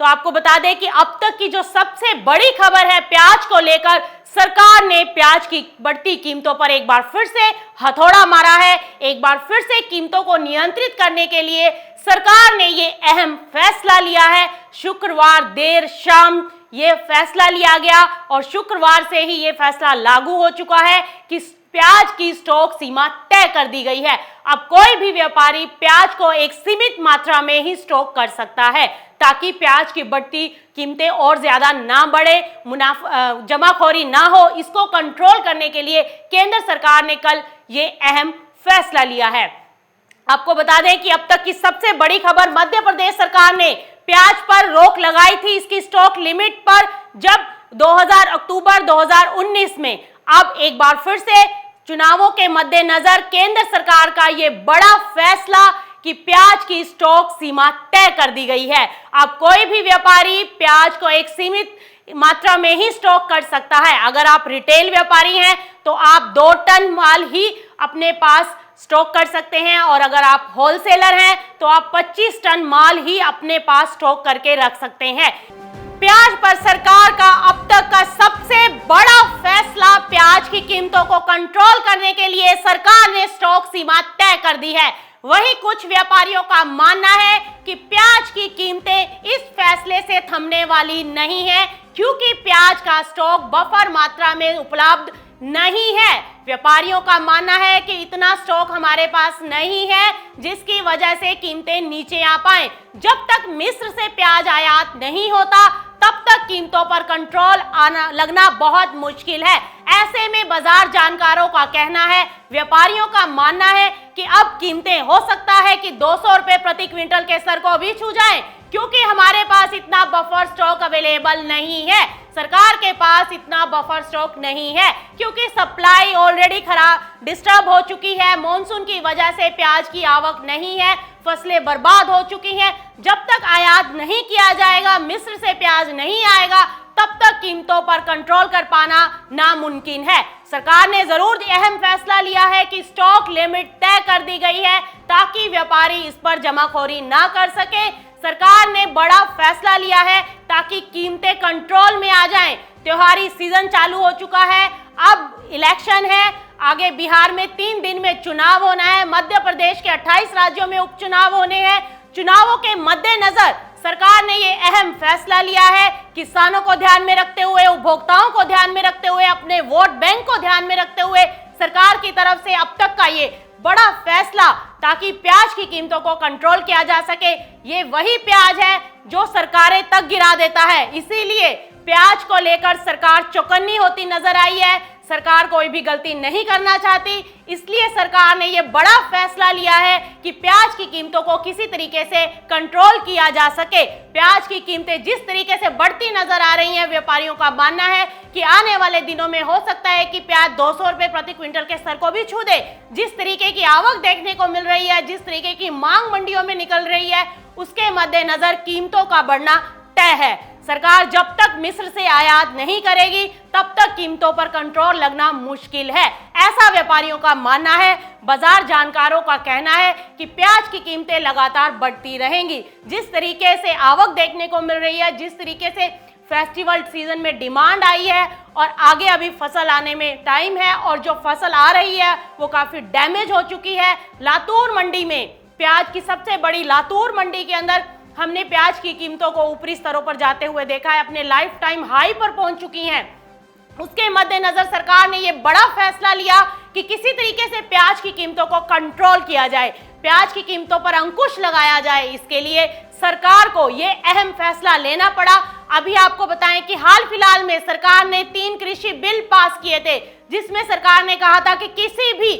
तो आपको बता दें कि अब तक की जो सबसे बड़ी खबर है प्याज को लेकर, सरकार ने प्याज की बढ़ती कीमतों पर एक बार फिर से हथौड़ा मारा है। एक बार फिर से कीमतों को नियंत्रित करने के लिए सरकार ने ये अहम फैसला लिया है। शुक्रवार देर शाम ये फैसला लिया गया और शुक्रवार से ही ये फैसला लागू हो चुका है कि प्याज की स्टॉक सीमा तय कर दी गई है। अब कोई भी व्यापारी प्याज को एक सीमित मात्रा में ही स्टॉक कर सकता है ताकि प्याज की बढ़ती कीमतें और ज्यादा ना बढ़े, जमाखोरी ना हो। इसको कंट्रोल करने के लिए केंद्र सरकार ने कल ये अहम फैसला लिया है। आपको बता दें कि अब तक की सबसे बड़ी खबर, मध्य प्रदेश सरकार ने प्याज पर रोक लगाई थी इसकी स्टॉक लिमिट पर जब अक्टूबर 2019 में। अब एक बार फिर से चुनावों के मद्देनजर केंद्र सरकार का ये बड़ा फैसला कि प्याज की स्टॉक सीमा तय कर दी गई है। अब कोई भी व्यापारी प्याज को एक सीमित मात्रा में ही स्टॉक कर सकता है। अगर आप रिटेल व्यापारी हैं तो आप 2 टन माल ही अपने पास स्टॉक कर सकते हैं और अगर आप होलसेलर हैं तो आप 25 टन माल ही अपने पास स्टॉक करके रख सकते हैं। प्याज पर सरकार का अब तक का सबसे बड़ा फैसला, प्याज की कीमतों को कंट्रोल करने के लिए सरकार ने स्टॉक सीमा तय कर दी है। वहीं कुछ व्यापारियों का मानना है कि प्याज की कीमतें इस फैसले से थमने वाली नहीं है क्योंकि प्याज का स्टॉक बफर मात्रा में उपलब्ध नहीं है। व्यापारियों का मानना है कि इतना स्टॉक हमारे पास नहीं है जिसकी वजह से कीमतें नीचे आ पाए। जब तक मिस्र से प्याज आयात नहीं होता तब तक कीमतों पर कंट्रोल लगना बहुत मुश्किल है। ऐसे में बाजार जानकारों का कहना है, व्यापारियों का मानना है कि अब कीमतें हो सकता है कि 200 रुपए प्रति क्विंटल के स्तर को भी छू जाएं क्योंकि हमारे पास इतना बफर स्टॉक अवेलेबल नहीं है। सरकार के पास इतना बफर स्टॉक नहीं है क्योंकि सप्लाई ऑलरेडी डिस्टर्ब हो चुकी है। मॉनसून की वजह से प्याज की आवक नहीं है, फसलें बर्बाद हो चुकी हैं। जब तक आयात नहीं किया जाएगा, मिस्र से प्याज नहीं आएगा, तब तक कीमतों पर कंट्रोल कर पाना नामुमकिन है। सरकार ने जरूर अहम फैसला लिया है कि स्टॉक लिमिट तय कर दी गई है ताकि व्यापारी इस पर जमाखोरी ना कर सके। सरकार ने बड़ा फैसला लिया है ताकि कीमतें कंट्रोल में आ जाएं। त्योहारी सीजन चालू हो चुका है, अब इलेक्शन है, आगे बिहार में 3 दिन में चुनाव होना है, मध्य प्रदेश के 28 राज्यों में उपचुनाव होने हैं। चुनावों के मद्देनजर सरकार ने ये अहम फैसला लिया है, किसानों को ध्यान में रखते हुए, उपभोक्ताओं को ध्यान में रखते हुए, अपने वोट बैंक को ध्यान में रखते हुए सरकार की तरफ से अब तक का ये बड़ा फैसला ताकि प्याज की कीमतों को कंट्रोल किया जा सके। ये वही प्याज है जो सरकारें तक गिरा देता है, इसीलिए प्याज को लेकर सरकार चौकन्नी होती नजर आई है। सरकार कोई भी गलती नहीं करना चाहती, इसलिए सरकार ने ये बड़ा फैसला लिया है कि प्याज की कीमतों को किसी तरीके से कंट्रोल किया जा सके। प्याज की कीमतें जिस तरीके से बढ़ती नजर आ रही हैं, व्यापारियों का मानना है कि आने वाले दिनों में हो सकता है कि प्याज 200 रुपए प्रति क्विंटल के स्तर को भी छू दे। जिस तरीके की आवक देखने को मिल रही है, जिस तरीके की मांग मंडियों में निकल रही है, उसके मद्देनजर कीमतों का बढ़ना तय है। सरकार जब तक मिस्र से आयात नहीं करेगी तब तक कीमतों पर कंट्रोल लगना मुश्किल है, ऐसा व्यापारियों का मानना है। बाजार जानकारों का कहना है कि प्याज की कीमतें लगातार बढ़ती रहेंगी। जिस तरीके से आवक देखने को मिल रही है, जिस तरीके से फेस्टिवल सीजन में डिमांड आई है और आगे अभी फसल आने में टाइम है और जो फसल आ रही है वो काफी डैमेज हो चुकी है। लातूर मंडी में प्याज की सबसे बड़ी लातूर मंडी के अंदर हमने प्याज की कीमतों को ऊपरी स्तरों पर जाते हुए देखा है, अपने लाइफ टाइम हाई पर पहुंच चुकी हैं। उसके मद्देनजर सरकार ने यह बड़ा फैसला लिया कि किसी तरीके से प्याज की कीमतों को कंट्रोल किया जाए, प्याज की कीमतों पर अंकुश लगाया जाए। इसके लिए सरकार को यह अहम फैसला लेना पड़ा। अभी आपको बताएं कि हाल फिलहाल में सरकार ने 3 कृषि बिल पास किए थे जिसमें सरकार ने कहा था कि किसी भी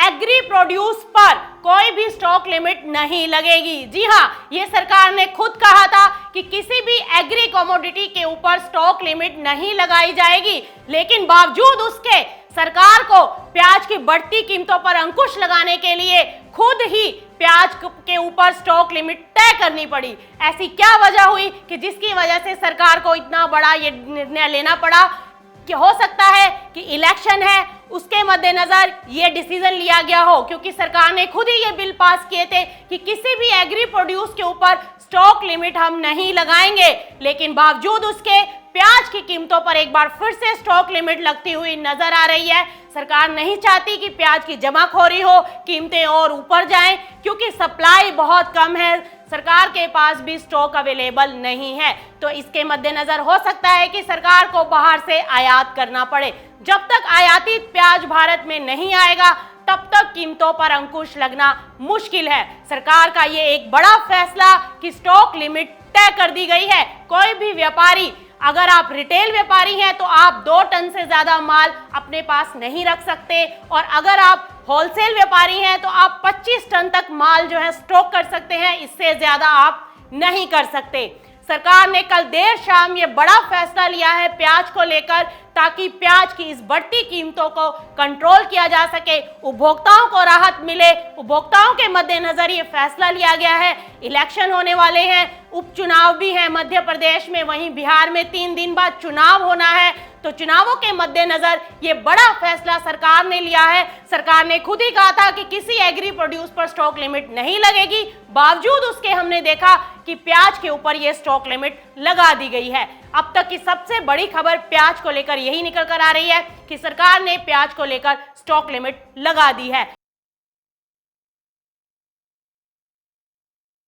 एग्री प्रोड्यूस पर कोई भी स्टॉक लिमिट नहीं लगेगी। जी हाँ, ये सरकार ने खुद कहा था कि किसी भी एग्री कमोडिटी के ऊपर स्टॉक लिमिट नहीं लगाई जाएगी, लेकिन बावजूद उसके सरकार को प्याज की बढ़ती कीमतों पर अंकुश लगाने के लिए खुद ही प्याज के ऊपर स्टॉक लिमिट तय करनी पड़ी। ऐसी क्या वजह हुई कि जिसकी वजह से सरकार को इतना बड़ा ये निर्णय लेना पड़ा? कि हो सकता है कि इलेक्शन है, उसके मद्देनजर ये डिसीजन लिया गया हो, क्योंकि सरकार ने खुद ही ये बिल पास किए थे कि किसी भी एग्री प्रोड्यूस के ऊपर स्टॉक लिमिट हम नहीं लगाएंगे, लेकिन बावजूद उसके प्याज की कीमतों पर एक बार फिर से स्टॉक लिमिट लगती हुई नजर आ रही है। सरकार नहीं चाहती कि प्याज की जमाखोरी हो, कीमतें और ऊपर जाएं, क्योंकि सप्लाई बहुत कम है, सरकार के पास भी स्टॉक अवेलेबल नहीं है। तो इसके मद्देनजर हो सकता है कि सरकार को बाहर से आयात करना पड़े। जब तक आयातित प्याज भारत में नहीं आएगा तब तक कीमतों पर अंकुश लगना मुश्किल है। सरकार का ये एक बड़ा फैसला कि स्टॉक लिमिट तय कर दी गई है। कोई भी व्यापारी, अगर आप रिटेल व्यापारी हैं तो आप 2 टन से ज्यादा माल अपने पास नहीं रख सकते, और अगर आप होलसेल व्यापारी हैं तो आप 25 टन तक माल जो है स्टॉक कर सकते हैं, इससे ज्यादा आप नहीं कर सकते। सरकार ने कल देर शाम ये बड़ा फैसला लिया है प्याज को लेकर, ताकि प्याज की इस बढ़ती कीमतों को कंट्रोल किया जा सके, उपभोक्ताओं को राहत मिले। उपभोक्ताओं के मद्देनजर ये फैसला लिया गया है। इलेक्शन होने वाले हैं, उपचुनाव भी है मध्य प्रदेश में, वहीं बिहार में 3 दिन बाद चुनाव होना है। तो चुनावों के मद्देनजर ये बड़ा फैसला सरकार ने लिया है। सरकार ने खुद ही कहा था कि किसी एग्री प्रोड्यूस पर स्टॉक लिमिट नहीं लगेगी, बावजूद उसके हमने देखा कि प्याज के ऊपर ये स्टॉक लिमिट लगा दी गई है। अब तक की सबसे बड़ी खबर प्याज को लेकर यही निकल कर आ रही है कि सरकार ने प्याज को लेकर स्टॉक लिमिट लगा दी है।